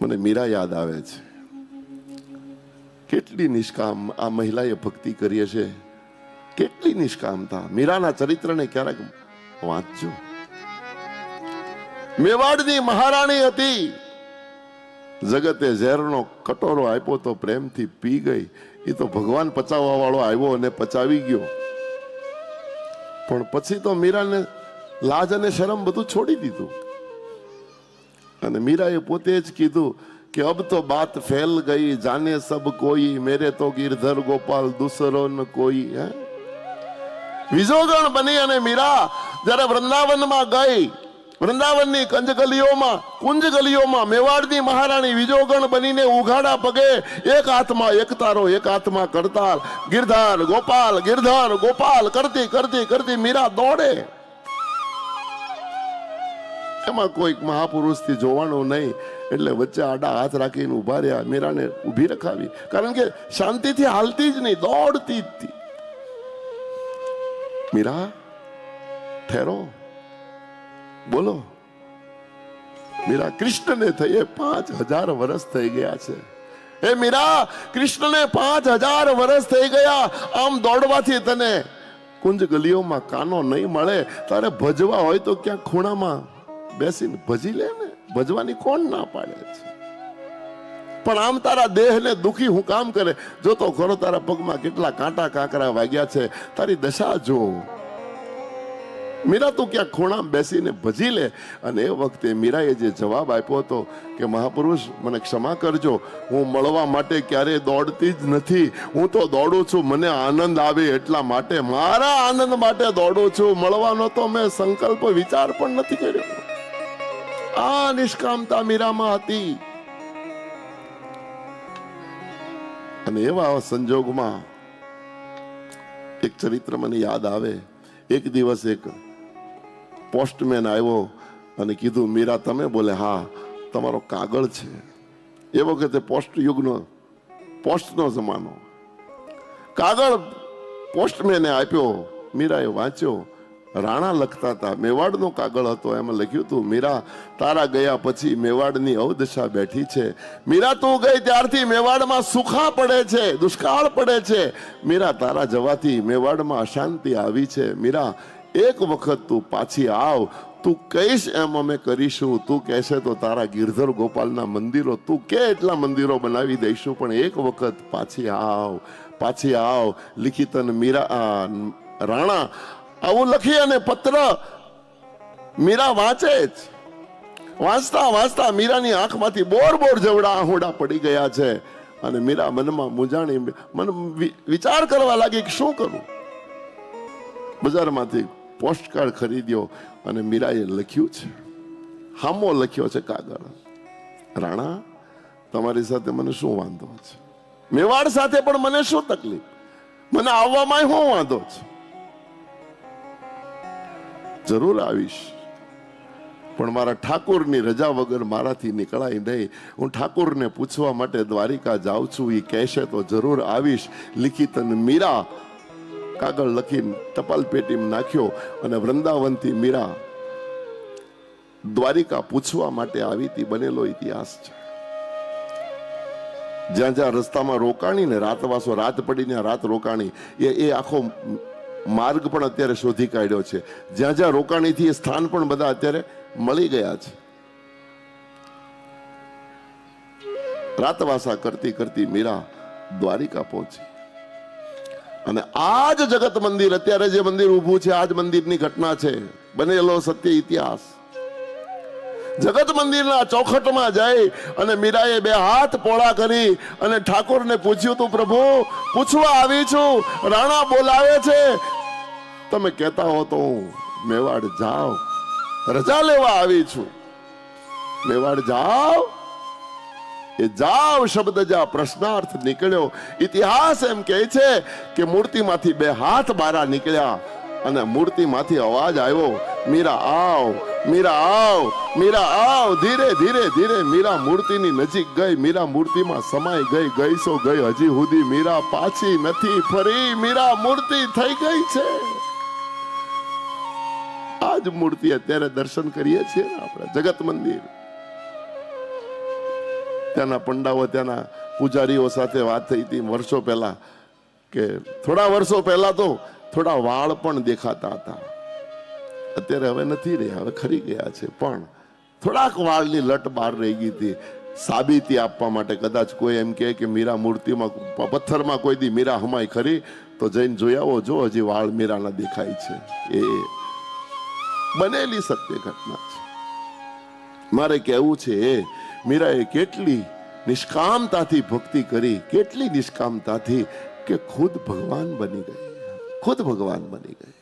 મને મીરા યાદ આવે છે. કેટલી નિષ્કામ આ મહિલાએ ભક્તિ કરી છે, કેટલી નિષ્કામતા. મીરાના ચરિત્રને ક્યારેક વાંચજો. મેવાડની મહારાણી હતી, જગતે ઝેરનો કટોરો આપ્યો તો પ્રેમથી પી ગઈ. એ તો ભગવાન પચાવવા વાળો આવ્યો અને પચાવી ગયો. પણ પછી તો મીરાને લાજ અને શરમ બધું છોડી દીધું અને મીરાએ પોતે જ કીધું કે અબ તો બાત ફેલ ગઈ, જાને સબ કોઈ, મેરે તો ગિરધર ગોપાલ દૂસરો ન કોઈ. વિજોગણ બની અને મીરા જ્યારે વૃંદાવનમાં ગઈ, વૃંદાવનની કંજ ગલીઓમાં, કુંજ ગલીઓમાં મેવાડની મહારાણી વિજોગણ બનીને ઉઘાડા પગે, એક હાથમાં એક તારો, એક હાથમાં કરતાલ, ગિરધર ગોપાલ કરતી કરતી કરતી મીરા દોડે. એમાં કોઈક મહાપુરુષથી જોવાનું નહીં એટલે વચ્ચે આડા હાથ રાખીને ઉભા રહ્યા. મીરાને ઉભી રખાવી, કારણ કે શાંતિથી હાલતી જ નહીં, દોડતી જ હતી. મીરા ઠેરો, બોલો. મીરા, કૃષ્ણને થઈએ 5000 વર્ષ થઈ ગયા છે. એ મીરા, કૃષ્ણને 5000 વર્ષ થઈ ગયા. આમ દોડવાથી તને કુંજ ગલીઓમાં કાનો નહીં મળે. તારે ભજવા હોય તો ક્યાંક ખૂણામાં બેસીને ભજી લે ને, ભજવાની કોણ ના પાડે છે? પણ આમ તારા દેહને દુખી હું કામ કરે? જો તો ખરો તારા પગમાં કેટલા કાંટા કાંકરા વાગ્યા છે. તારી દશા જો. મીરા, તું ક્યાંક ખૂણામાં બેસીને ભજી લે. અને એ વખતે મીરાએ જે જવાબ આપ્યો હતો કે મહાપુરુષ મને ક્ષમા કરજો, હું મળવા માટે ક્યારેય દોડતી જ નથી. હું તો દોડું છું મને આનંદ આવે એટલા માટે, મારા આનંદ માટે દોડું છું. મળવાનો તો મેં સંકલ્પ વિચાર પણ નથી કર્યો. આ નિષ્કામતા મીરામાં હતી. અને એવા સંજોગમાં એક ચરિત્ર મને યાદ આવે. એક દિવસ એક પોસ્ટમેન આવ્યો અને કીધું, મીરા તમે? બોલે, હા, તમારો કાગળ છે. એ વખતે પોસ્ટ યુગનો, પોસ્ટનો જમાનો. કાગળ પોસ્ટમેને આપ્યો. મીરાએ વાંચ્યો. રાણા લખતા હતા, મેવાડનો કાગળ હતો. એમાં લખ્યું હતું, મીરા, તારા ગયા પછી મેવાડની અવદશા બેઠી છે. મીરા, તું ગઈ ત્યારથી મેવાડમાં સુખા પડે છે, દુષ્કાળ પડે છે. મીરા, તારા જવાથી મેવાડમાં અશાંતિ આવી છે. મીરા, એક વખત તું પાછી આવ. તું કહીશ એમ અમે કરીશું. તું કહેશે તો તારા ગિરધર ગોપાલના મંદિરો, તું કે એટલા મંદિરો બનાવી દઈશું. પણ એક વખત પાછી આવ, પાછી આવ. લિખિતન મીરા રાણા આવું લખી અને પત્ર મીરા વાંચે જ. વાંચતા વાંચતા મીરાની આંખમાંથી બોર જવડા આહુડા પડી ગયા છે. અને મીરા મનમાં મૂંઝાણી, મને વિચાર કરવા લાગી કે શું કરું. બજારમાંથી પોસ્ટકાર્ડ ખરીદ્યો અને મીરાએ લખ્યું છે, હામો લખ્યો છે કાગળ, રાણા, તમારી સાથે મને શું વાંધો છે? મેવાડ સાથે પણ મને શું તકલીફ? મને આવવામાં શું વાંધો છે? જરૂર આવીશ, પણ મારા ઠાકોરની રજા વગર મારાથી નીકળાય નહીં. હું ઠાકોરને પૂછવા માટે દ્વારિકા જાઉં છું. એ કહેશે તો જરૂર આવીશ. લિખિતન મીરા. કાગળ લખીને ટપાલ પેટીમાં નાખ્યો અને વૃંદાવનથી મીરા દ્વારિકા પૂછવા માટે આવી હતી. બનેલો ઇતિહાસ છે. જ્યાં જ્યાં રસ્તામાં રોકાણી ને રાતવાસો, રાત પડીને રાત રોકાણી, એ આખો માર્ગ પણ અત્યારે શોધી કાઢ્યો છે. જ્યાં જ્યાં રોકાણીથી એ સ્થાન પણ બધા અત્યારે મળી ગયા છે. રાતવાસા કરતી કરતી મીરા દ્વારિકા પહોંચી. અને આ જ જગત મંદિર, અત્યારે જે મંદિર ઊભું છે, આ જ મંદિરની ઘટના છે, બનેલો સત્ય ઇતિહાસ. જગત મંદિરના ચોખટમાં જઈ અને મીરાએ 2 હાથ પોળા કરી અને ઠાકોરને પૂછ્યું, તું પ્રભુ, પૂછવા આવી છું, રાણા બોલાવે છે, તમે કહેતા હો તો હું મેવાડ જાઉં, રજા લેવા આવી છું. મેવાડ જાવ? એ જાવ શબ્દ જ્યાં પ્રશ્નાર્થ નીકળ્યો. ઇતિહાસ એમ કહે છે કે મૂર્તિમાંથી 2 હાથ બારા નીકળ્યા અને મૂર્તિમાંથી અવાજ આવ્યો, મીરા આવ, મીરા આવ, મીરા આવ. ધીરે ધીરે ધીરે મીરા મૂર્તિની નજીક ગઈ. મીરા મૂર્તિમાં સમાઈ ગઈ. ગઈ સો ગઈ, હજી સુધી મીરા પાછી નથી ફરી. મીરા મૂર્તિ થઈ ગઈ છે. આજ મૂર્તિ અત્યારે દર્શન કરીએ છીએ ને આપણે, જગત મંદિર. ત્યાંના પંડાઓ ત્યાંના પૂજારીઓ સાથે વાત થઈ હતી વર્ષો પહેલા કે થોડા વર્ષો પહેલા તો થોડા વાળ પણ દેખાતા હતા, અત્યારે હવે નથી રહ્યા, હવે ખરી ગયા છે, પણ થોડાક વાળની લટ બહાર રહી ગઈ હતી. સાબિતી આપવા માટે કદાચ કોઈ એમ કહે કે મીરા મૂર્તિમાં પથ્થરમાં કોઈ દી મીરા હમાય ખરી, તો જઈને જોઈ આવો, જો હજી વાળ મીરાના દેખાય છે. એ બનેલી સત્ય ઘટના છે. મારે કહેવું છે મીરાએ કેટલી નિષ્કામતાથી ભક્તિ કરી, કેટલી નિષ્કામતાથી કે ખુદ ભગવાન બની ગઈ, ખુદ ભગવાન બની ગઈ.